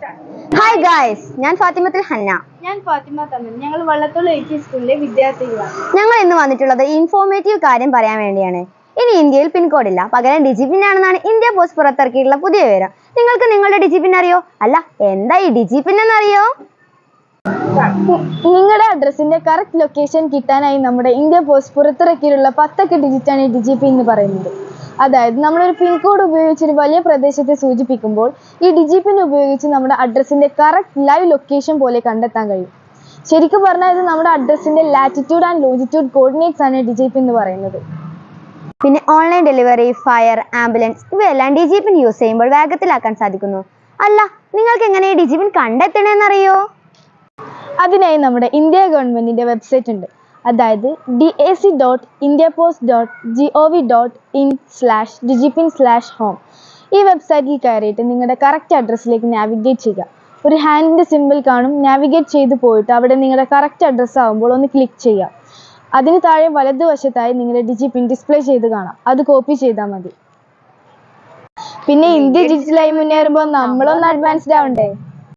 Hi guys, ഞാൻ Fathimathul Hannah. ഞാൻ ഫാത്തിമ തമിഴ്. ഞങ്ങൾ വള്ളത്തോൾ എച്ച് സ്കൂളിലെ വിദ്യാർത്ഥികളാണ്. ഞങ്ങൾ ഇന്ന് വന്നിട്ടുള്ളത് ഇൻഫോർമേറ്റീവ് കാര്യം പറയാൻ വേണ്ടിയാണ്. ഇനി ഇന്ത്യയിൽ പിൻകോഡില്ല, പകരം ഡിജിപിൻ ആണെന്നാണ് ഇന്ത്യ പോസ്റ്റ് പുറത്തിറക്കിയിട്ടുള്ള പുതിയ വിവരം. നിങ്ങൾക്ക് നിങ്ങളുടെ ഡിജിപിൻ അറിയോ? അല്ല, എന്താ ഈ ഡിജിപിൻ എന്നറിയോ? നിങ്ങളുടെ അഡ്രസ്സിന്റെ കറക്റ്റ് ലൊക്കേഷൻ കിട്ടാനായി നമ്മുടെ ഇന്ത്യ പോസ്റ്റ് പുറത്തിറക്കിയിട്ടുള്ള 10 ഡിജിറ്റാണ് ഈ ഡിജിപി എന്ന് പറയുന്നത്. അതായത് നമ്മളൊരു പിൻകോഡ് ഉപയോഗിച്ച് ഒരു വലിയ പ്രദേശത്തെ സൂചിപ്പിക്കുമ്പോൾ ഈ ഡിജിപിൻ ഉപയോഗിച്ച് നമ്മുടെ അഡ്രസ്സിന്റെ കറക്റ്റ് ലൈവ് ലൊക്കേഷൻ പോലെ കണ്ടെത്താൻ കഴിയും. ശരിക്കും പറഞ്ഞാൽ ഇത് നമ്മുടെ അഡ്രസ്സിന്റെ ലാറ്റിറ്റ്യൂഡ് ആൻഡ് ലോജിറ്റ്യൂഡ് കോർഡിനേറ്റ്സ് ആണ് ഡിജിപി എന്ന് പറയുന്നത്. പിന്നെ ഓൺലൈൻ ഡെലിവറി, ഫയർ, ആംബുലൻസ് ഇവയെല്ലാം ഡിജിപിൻ യൂസ് ചെയ്യുമ്പോൾ വേഗത്തിലാക്കാൻ സാധിക്കുന്നു. അല്ല, നിങ്ങൾക്ക് എങ്ങനെ ഈ ഡിജിപിൻ കണ്ടെത്തണമെന്നറിയോ? അതിനായി നമ്മുടെ ഇന്ത്യ ഗവൺമെന്റിന്റെ വെബ്സൈറ്റ് ഉണ്ട്. അതായത് dac.indiapost.gov.in/digipin/home. ഈ വെബ്സൈറ്റിൽ കയറിയിട്ട് നിങ്ങളുടെ കറക്റ്റ് അഡ്രസ്സിലേക്ക് നാവിഗേറ്റ് ചെയ്യുക. ഒരു ഹാൻഡിന്റെ സിമ്പിൾ കാണും. നാവിഗേറ്റ് ചെയ്ത് പോയിട്ട് അവിടെ നിങ്ങളുടെ കറക്റ്റ് അഡ്രസ്സ് ആകുമ്പോൾ ഒന്ന് ക്ലിക്ക് ചെയ്യുക. അതിന് താഴെ വലതുവശത്തായി നിങ്ങളുടെ ഡിജിപിൻ ഡിസ്പ്ലേ ചെയ്ത് കാണാം. അത് കോപ്പി ചെയ്താൽ മതി. പിന്നെ ഇന്ത്യ ഡിജിറ്റലായി മുന്നേറുമ്പോൾ നമ്മളൊന്ന് അഡ്വാൻസ്ഡ് ആവണ്ടേ?